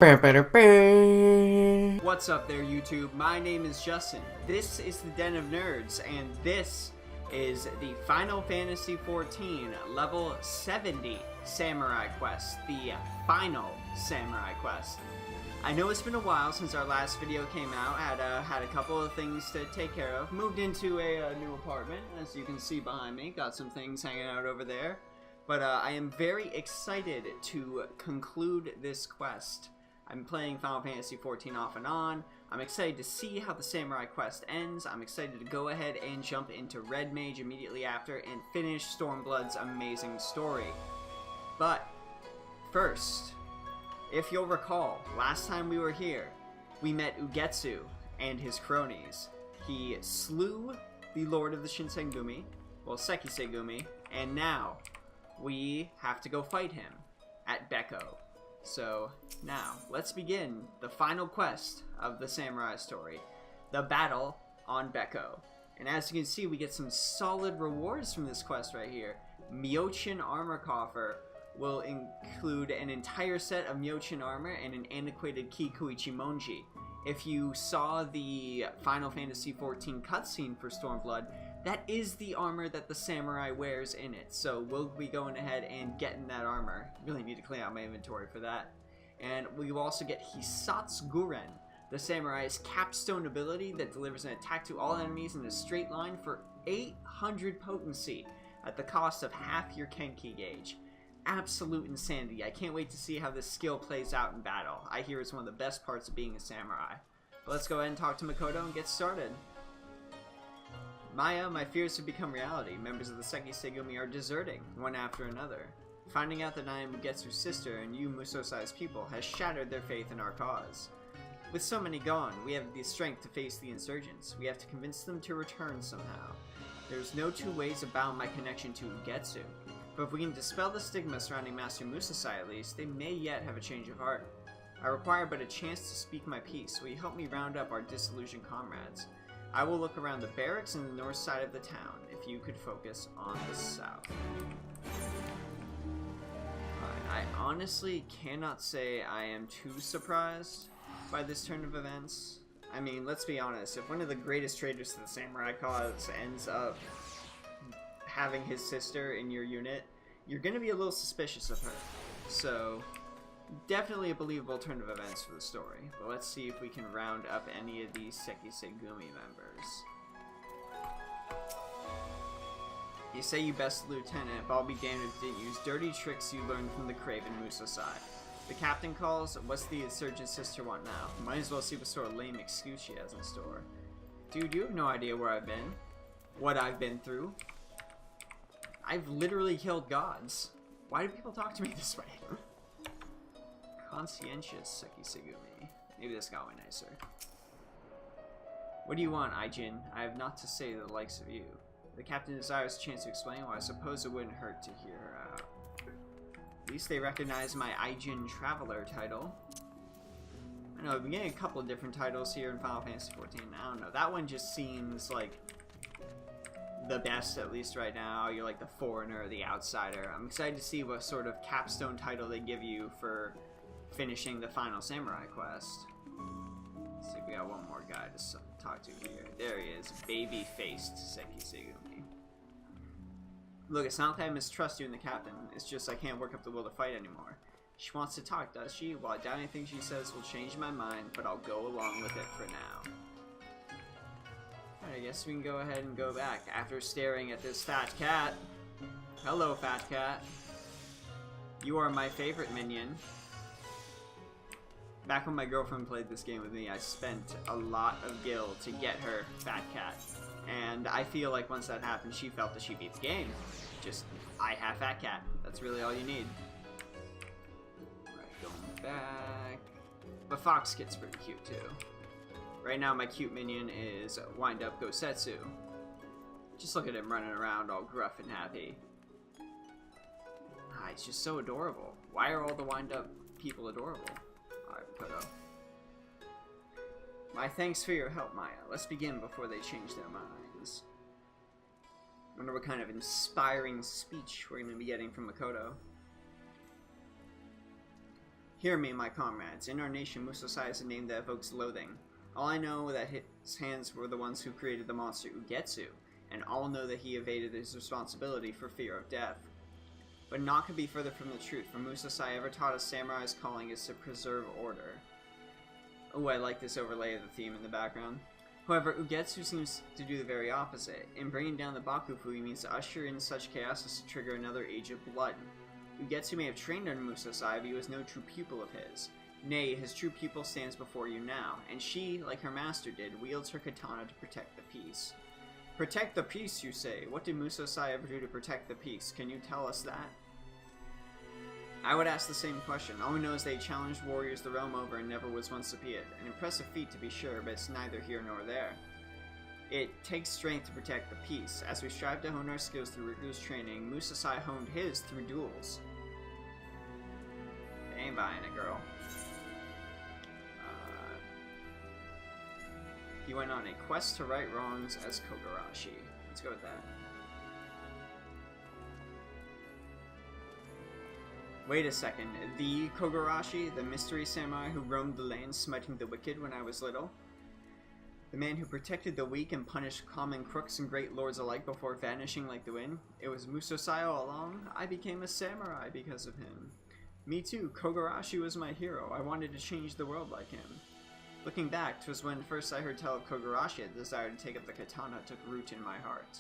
What's up there, YouTube? My name is Justin. This is the Den of Nerds, and this is the Final Fantasy XIV level 70 Samurai Quest, the final Samurai Quest. I know it's been a while since our last video came out. Had a couple of things to take care of. Moved into a new apartment, as you can see behind me. Got some things hanging out over there. But I am very excited to conclude this quest. I'm playing Final Fantasy XIV off and on. I'm excited to see how the Samurai Quest ends. I'm excited to go ahead and jump into Red Mage immediately after and finish Stormblood's amazing story. But first, if you'll recall, last time we were here, we met Ugetsu and his cronies. He slew the Lord of the Shinsengumi, well, Seki Segumi, and now we have to go fight him at Bekko. So now, let's begin the final quest of the samurai story, the battle on Bekko. And as you can see, we get some solid rewards from this quest right here. Myojin Armor coffer will include an entire set of Myojin Armor and an antiquated Kikuichi Monji. If you saw the Final Fantasy XIV cutscene for Stormblood, that is the armor that the samurai wears in it. So we'll be going ahead and getting that armor. Really need to clean out my inventory for that. And we will also get Hisatsu Guren, the samurai's capstone ability that delivers an attack to all enemies in a straight line for 800 potency at the cost of half your Kenki gauge. Absolute insanity. I can't wait to see how this skill plays out in battle. I hear it's one of the best parts of being a samurai. But let's go ahead and talk to Makoto and get started. Maya, my fears have become reality. Members of the Seki Segumi are deserting, one after another. Finding out that I am Ugetsu's sister and you Musosai's people has shattered their faith in our cause. With so many gone, we have the strength to face the insurgents. We have to convince them to return somehow. There's no two ways about my connection to Ugetsu. But if we can dispel the stigma surrounding Master Musosai at least, they may yet have a change of heart. I require but a chance to speak my piece. Will you help me round up our disillusioned comrades? I will look around the barracks and the north side of the town, if you could focus on the south. I honestly cannot say I am too surprised by this turn of events. I mean, let's be honest, if one of the greatest traitors to the samurai cause ends up having his sister in your unit, you're going to be a little suspicious of her. So, definitely a believable turn of events for the story, but let's see if we can round up any of these Seki Segumi members. You say you best lieutenant, but I'll be damned if you didn't use dirty tricks you learned from the craven Musosai. The captain calls, what's the insurgent sister want now? Might as well see what sort of lame excuse she has in store. Dude, you have no idea where I've been. What I've been through. I've literally killed gods. Why do people talk to me this way? Conscientious Seki Segumi. Maybe this got way nicer. What do you want, Aijin? I have naught to say to the likes of you. The captain desires a chance to explain, well, I suppose it wouldn't hurt to hear her out. At least they recognize my Aijin Traveler title. I know, I've been getting a couple of different titles here in Final Fantasy XIV. I don't know, that one just seems like the best, at least right now. You're like the foreigner, the outsider. I'm excited to see what sort of capstone title they give you for finishing the final samurai quest. Let's see if we got one more guy to talk to here. There he is, baby-faced Seki Segumi. Look, it's not that I mistrust you and the captain. It's just I can't work up the will to fight anymore. She wants to talk, does she? Well, I doubt anything she says will change my mind, but I'll go along with it for now. Alright, I guess we can go ahead and go back after staring at this fat cat. Hello, fat cat. You are my favorite minion. Back when my girlfriend played this game with me, I spent a lot of gil to get her fat cat. And I feel like once that happened, she felt that she beat the game. Just, I have fat cat. That's really all you need. Alright, going back. But Fox Kit's pretty cute too. Right now my cute minion is Wind Up Gosetsu. Just look at him running around all gruff and happy. Ah, he's just so adorable. Why are all the Wind Up people adorable? Alright, my thanks for your help, Maya. Let's begin before they change their minds. Wonder what kind of inspiring speech we're going to be getting from Makoto. Hear me, my comrades. In our nation, Musosai is a name that evokes loathing. All I know that his hands were the ones who created the monster Ugetsu, and all know that he evaded his responsibility for fear of death. But naught could be further from the truth, for Musosai ever taught a samurai's calling is to preserve order. Oh, I like this overlay of the theme in the background. However, Ugetsu seems to do the very opposite. In bringing down the Bakufu, he means to usher in such chaos as to trigger another age of blood. Ugetsu may have trained under Musosai, but he was no true pupil of his. Nay, his true pupil stands before you now, and she, like her master did, wields her katana to protect the peace. Protect the peace, you say? What did Musosai ever do to protect the peace? Can you tell us that? I would ask the same question. All we know is they challenged warriors the realm over and never was once defeated. An impressive feat to be sure, but it's neither here nor there. It takes strength to protect the peace. As we strive to hone our skills through rigorous training, Musosai honed his through duels. I ain't buying it, girl. He went on a quest to right wrongs as Kogarashi. Let's go with that. Wait a second. The Kogarashi, the mystery samurai who roamed the land smiting the wicked when I was little? The man who protected the weak and punished common crooks and great lords alike before vanishing like the wind? It was Musosai all along. I became a samurai because of him. Me too. Kogarashi was my hero. I wanted to change the world like him. Looking back, 'twas when first I heard tell of Kogarashi, the desire to take up the katana took root in my heart.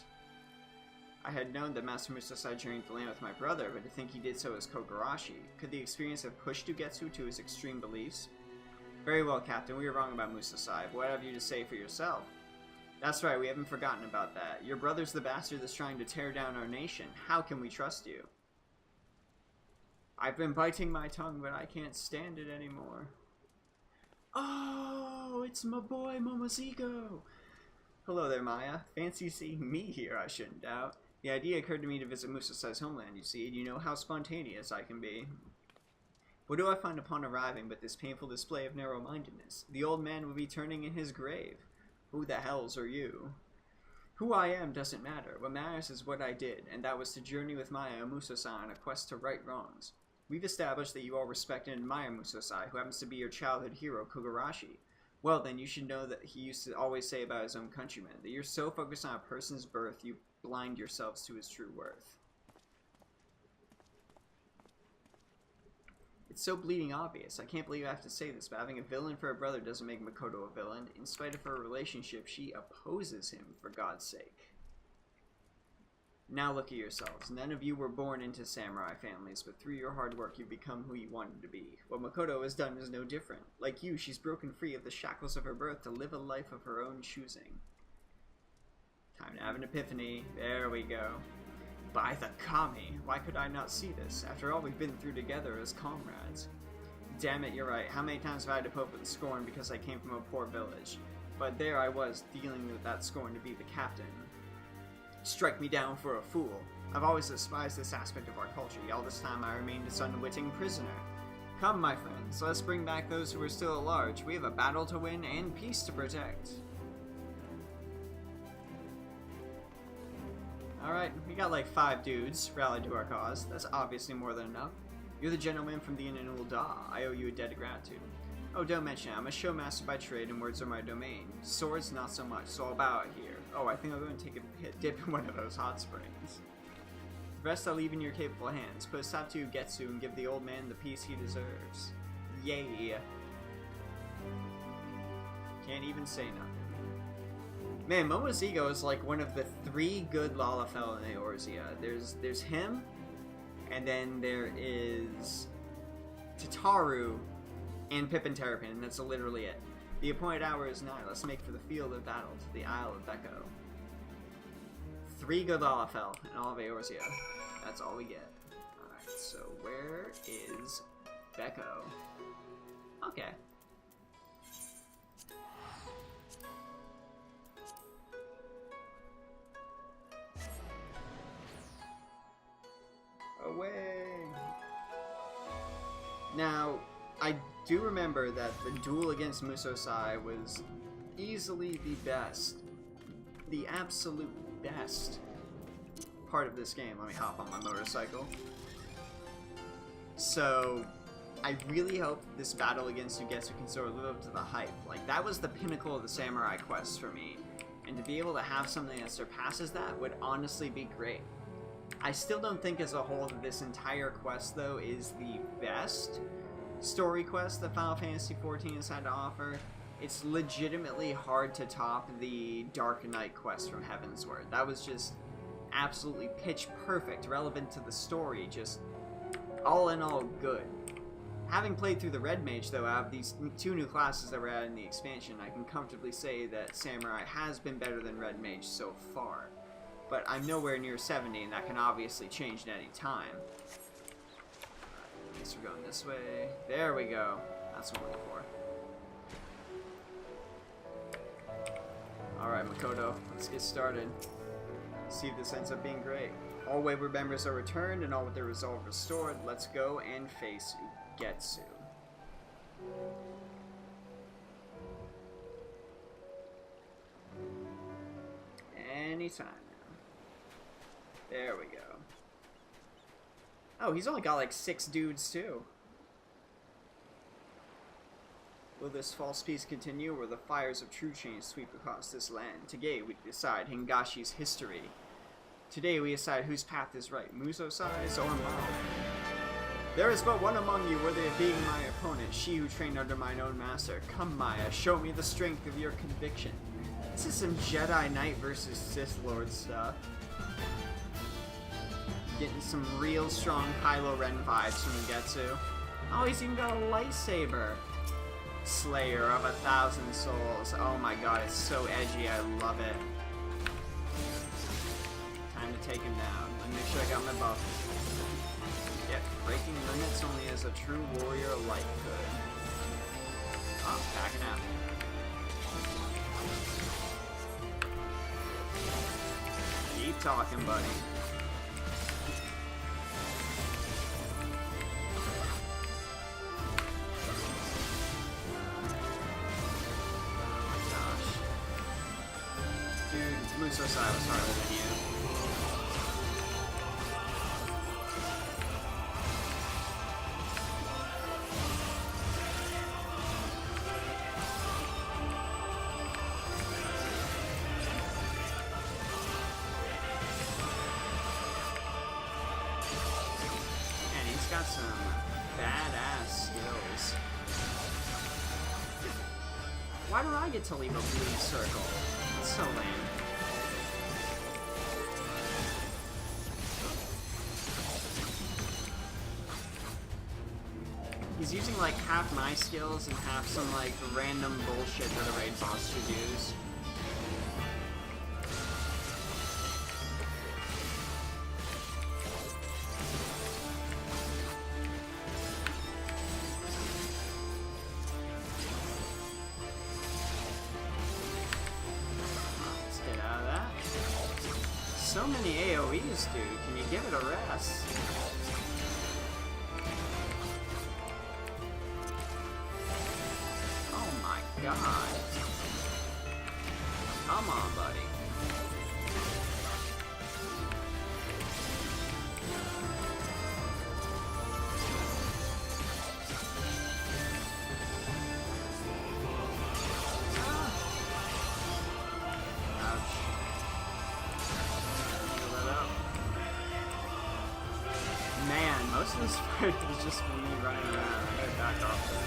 I had known that Master Musosai journeyed the land with my brother, but to think he did so as Kogarashi. Could the experience have pushed Ugetsu to his extreme beliefs? Very well, Captain, we were wrong about Musosai, but what have you to say for yourself? That's right, we haven't forgotten about that. Your brother's the bastard that's trying to tear down our nation. How can we trust you? I've been biting my tongue, but I can't stand it anymore. Oh, it's my boy Momozigo! Hello there, Maya. Fancy seeing me here, I shouldn't doubt. The idea occurred to me to visit Musosai's homeland, you see, and you know how spontaneous I can be. What do I find upon arriving but this painful display of narrow-mindedness? The old man will be turning in his grave. Who the hells are you? Who I am doesn't matter. What matters is what I did, and that was to journey with Maya and Musosai on a quest to right wrongs. We've established that you all respect and admire Musosai, who happens to be your childhood hero, Kogarashi. Well then, you should know that he used to always say about his own countrymen, that you're so focused on a person's birth, you blind yourselves to his true worth. It's so bleeding obvious. I can't believe I have to say this, but having a villain for a brother doesn't make Makoto a villain. In spite of her relationship, she opposes him, for God's sake. Now look at yourselves. None of you were born into samurai families, but through your hard work you've become who you wanted to be. What Makoto has done is no different. Like you, she's broken free of the shackles of her birth to live a life of her own choosing. Time to have an epiphany. There we go. By the Kami! Why could I not see this? After all we've been through together as comrades. Damn it, you're right. How many times have I had to put up with scorn because I came from a poor village? But there I was, dealing with that scorn to be the captain. Strike me down for a fool. I've always despised this aspect of our culture, yet all this time I remained its unwitting prisoner. Come, my friends, let's bring back those who are still at large. We have a battle to win and peace to protect. Alright, we got like 5 dudes rallied to our cause. That's obviously more than enough. You're the gentleman from the Inn in Ul'dah. I owe you a debt of gratitude. Oh, don't mention it. I'm a showmaster by trade and words are my domain. Swords, not so much, so I'll bow out here. Oh, I think I'll go and take a dip in one of those hot springs. The rest I'll leave in your capable hands. Put a stop to Ugetsu and give the old man the peace he deserves. Yay. Can't even say nothing. Man, Momozigo is like one of the 3 good Lalafell in Eorzea. There's him, and then there is Tataru and Pippin Terrapin, and that's literally it. The appointed hour is nigh. Let's make for the field of battle to the Isle of Bekko. 3 good Lalafell in all of Eorzea. That's all we get. Alright, so where is Bekko? Okay. Away! Now, I do remember that the duel against Musosai was easily the best, the absolute best part of this game. Let me hop on my motorcycle. So, I really hope this battle against Ugetsu can sort of live up to the hype. Like, that was the pinnacle of the samurai quest for me. And to be able to have something that surpasses that would honestly be great. I still don't think as a whole that this entire quest, though, is the best story quest that Final Fantasy XIV has had to offer. It's legitimately hard to top the Dark Knight quest from Heavensward. That was just absolutely pitch perfect, relevant to the story, just all in all good. Having played through the Red Mage, though, out of these two new classes that were added in the expansion, I can comfortably say that Samurai has been better than Red Mage so far. But I'm nowhere near 70, and that can obviously change at any time. I guess we're going this way. There we go. That's what I'm looking for. Alright, Makoto, let's get started. See if this ends up being great. All wayward members are returned, and all with their resolve restored. Let's go and face Ugetsu. Anytime now. There we go. Oh, he's only got like 6 dudes too. Will this false peace continue, or will the fires of true change sweep across this land? Today we decide Hingashi's history. Today we decide whose path is right, Musosai's or mine. There is but one among you worthy of being my opponent, she who trained under mine own master. Come, Maya, show me the strength of your conviction. This is some Jedi Knight versus Sith Lord stuff. Getting some real strong Kylo Ren vibes from Ugetsu. Oh, he's even got a lightsaber. Slayer of 1,000 souls. Oh my god, it's so edgy, I love it. Time to take him down. Let me make sure I got my buff. Yep, breaking limits only as a true warrior life could. Oh, backing out. Keep talking, buddy. Musosai was harder than you. And he's got some badass skills. Why do I get to leave a blue circle? That's so lame. He's using like half my skills and half some like random bullshit that a raid boss should use. Let's get out of that. So many AoEs, dude. Can you give it a rest? God. Come on, buddy. Ouch. Heal that up. Man, most of this fight was just me running around. I gotta back off there.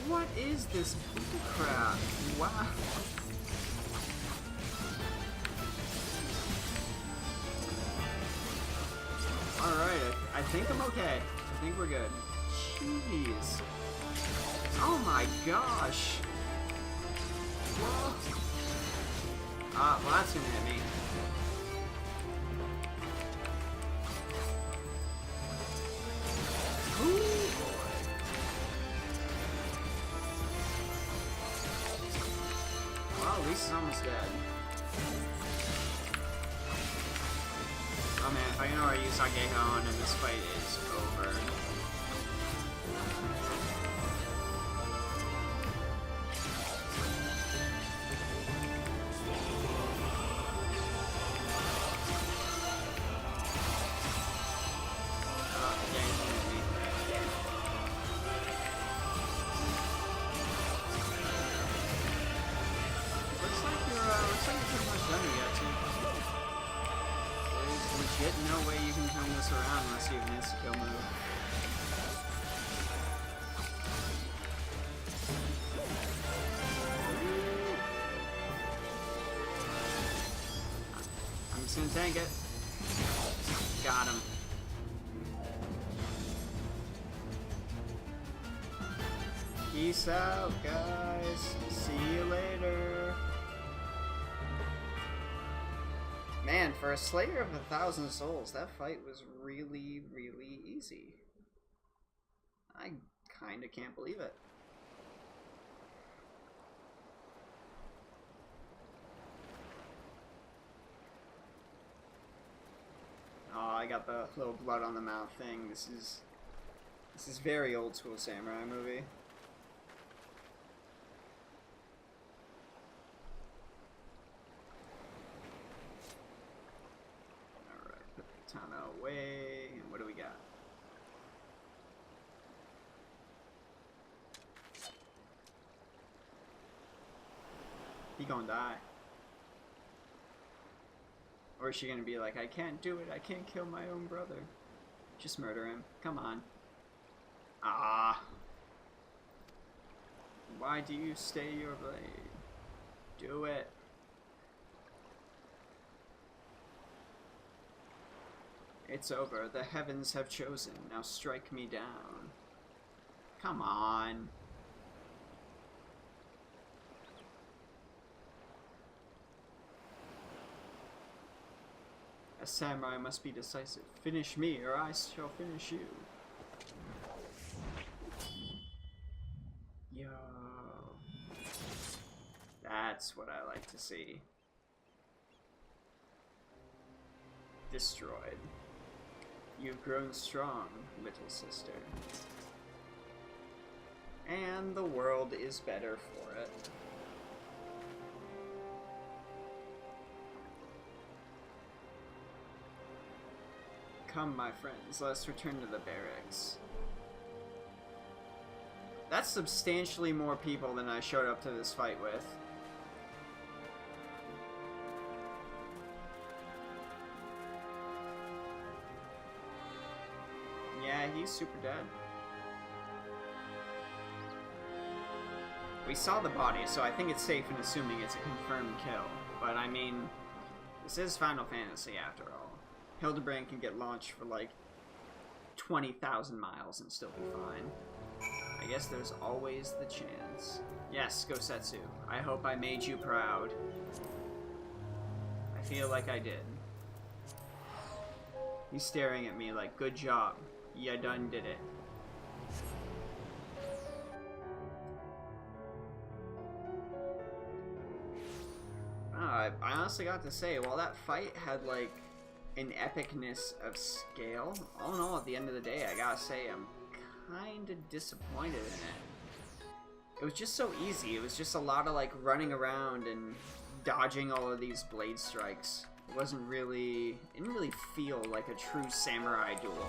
What is this crap? Wow. Alright, I think I'm okay. I think we're good. Jeez. Oh my gosh. Whoa. Well, that's gonna hit me. Ooh, boy. Well, at least he's almost dead. Sayonara Usagehon, and this fight is over. No way you can turn this around unless you have an Ecko move. I'm just gonna tank it. Got him. Peace out, guys. See you later. Man, for a Slayer of 1,000 Souls, that fight was really, really easy. I kinda can't believe it. Oh, I got the little blood on the mouth thing. This is very old school samurai movie. Katana away, and what do we got? He gonna die. Or is she gonna be like, I can't do it, I can't kill my own brother. Just murder him, come on. Ah. Why do you stay your blade? Do it. It's over. The heavens have chosen. Now strike me down. Come on. A samurai must be decisive. Finish me, or I shall finish you. Yo. That's what I like to see. Destroyed. You've grown strong, little sister. And the world is better for it. Come, my friends, let's return to the barracks. That's substantially more people than I showed up to this fight with. Yeah, he's super dead. We saw the body, so I think it's safe in assuming it's a confirmed kill. But I mean, this is Final Fantasy after all. Hildebrand can get launched for like 20,000 miles and still be fine. I guess there's always the chance. Yes, Gosetsu. I hope I made you proud. I feel like I did. He's staring at me like, good job. Ya done did it. I honestly got to say, while that fight had like an epicness of scale, all in all, at the end of the day, I gotta say I'm kinda disappointed in it. It was just so easy. It was just a lot of like running around and dodging all of these blade strikes. It wasn't really, it didn't really feel like a true samurai duel.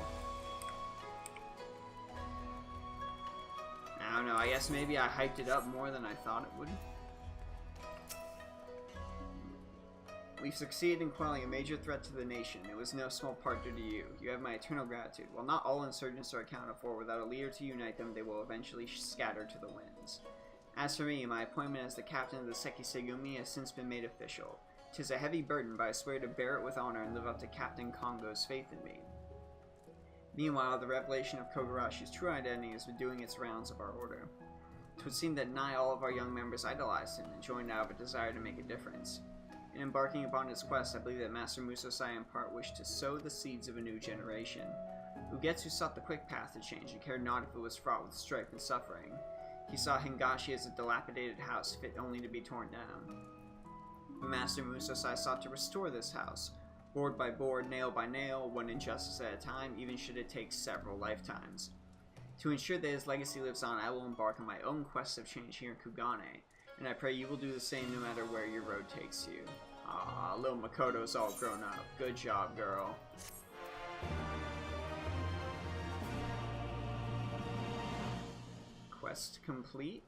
I don't know, I guess maybe I hyped it up more than I thought it would. We've succeeded in quelling a major threat to the nation. It was no small part due to you. You have my eternal gratitude. While not all insurgents are accounted for, without a leader to unite them, they will eventually scatter to the winds. As for me, my appointment as the captain of the Seki Tsugumi has since been made official. 'Tis a heavy burden, but I swear to bear it with honor and live up to Captain Kongo's faith in me. Meanwhile, the revelation of Kogarashi's true identity has been doing its rounds of our order. It would seem that nigh all of our young members idolized him and joined out of a desire to make a difference. In embarking upon his quest, I believe that Master Musosai in part wished to sow the seeds of a new generation. Ugetsu sought the quick path to change and cared not if it was fraught with strife and suffering. He saw Hingashi as a dilapidated house fit only to be torn down. Master Musosai sought to restore this house, board by board, nail by nail, one injustice at a time, even should it take several lifetimes. To ensure that his legacy lives on, I will embark on my own quest of change here in Kugane, and I pray you will do the same no matter where your road takes you. Aw, little Makoto's all grown up. Good job, girl. Quest complete.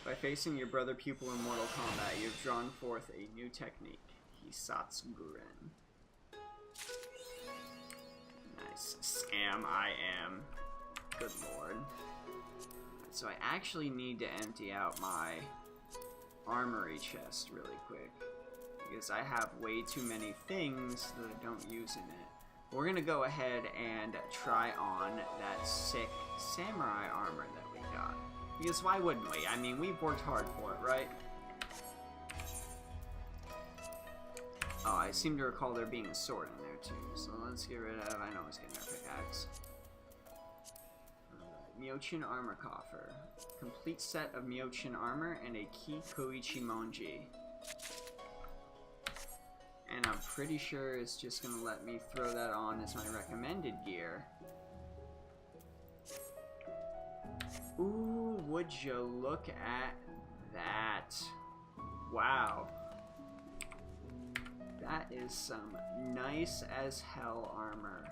By facing your brother pupil in Mortal Kombat, you have drawn forth a new technique, Hisatsuguren. Nice. Scam I am. Good lord. So I actually need to empty out my armory chest really quick, because I have way too many things that I don't use in it. We're gonna go ahead and try on that sick samurai armor that we got. Because why wouldn't we? I mean, we've worked hard for it, right? Oh, I seem to recall there being a sword in there too, so let's get rid of, I know it's getting our pickaxe. Myojin Armor Coffer. Complete set of Myojin Armor and a Ki Koichi Monji. And I'm pretty sure it's just gonna let me throw that on as my recommended gear. Ooh, would you look at that? Wow. That is some nice as hell armor.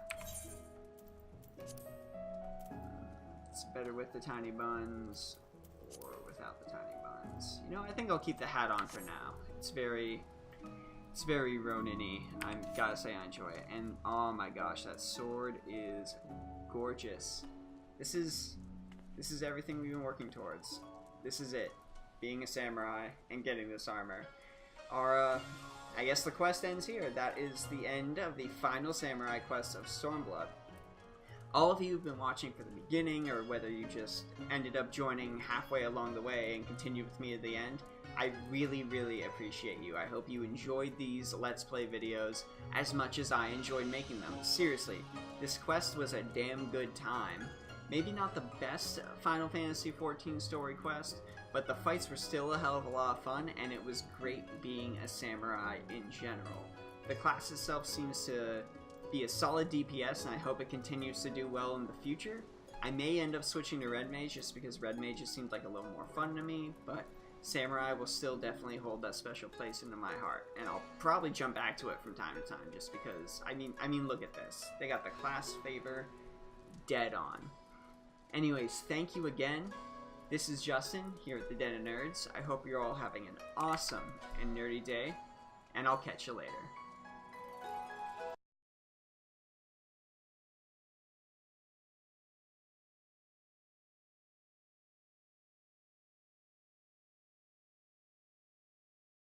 It's better with the tiny buns or without the tiny buns. You know, I think I'll keep the hat on for now. It's very Ronin-y, and I gotta say I enjoy it. And oh my gosh, that sword is gorgeous. This is everything we've been working towards. This is it. Being a samurai and getting this armor. I guess the quest ends here. That is the end of the final samurai quest of Stormblood. All of you who've been watching from the beginning, or whether you just ended up joining halfway along the way and continued with me at the end, I really, really appreciate you. I hope you enjoyed these Let's Play videos as much as I enjoyed making them. Seriously, this quest was a damn good time. Maybe not the best Final Fantasy XIV story quest, but the fights were still a hell of a lot of fun, and it was great being a samurai in general. The class itself seems to be a solid DPS, and I hope it continues to do well in the future. I may end up switching to Red Mage just because Red Mage just seemed like a little more fun to me, but Samurai will still definitely hold that special place into my heart, and I'll probably jump back to it from time to time just because, I mean, look at this. They got the class favor dead on. Anyways, thank you again. This is Justin here at the Den of Nerds. I hope you're all having an awesome and nerdy day, and I'll catch you later.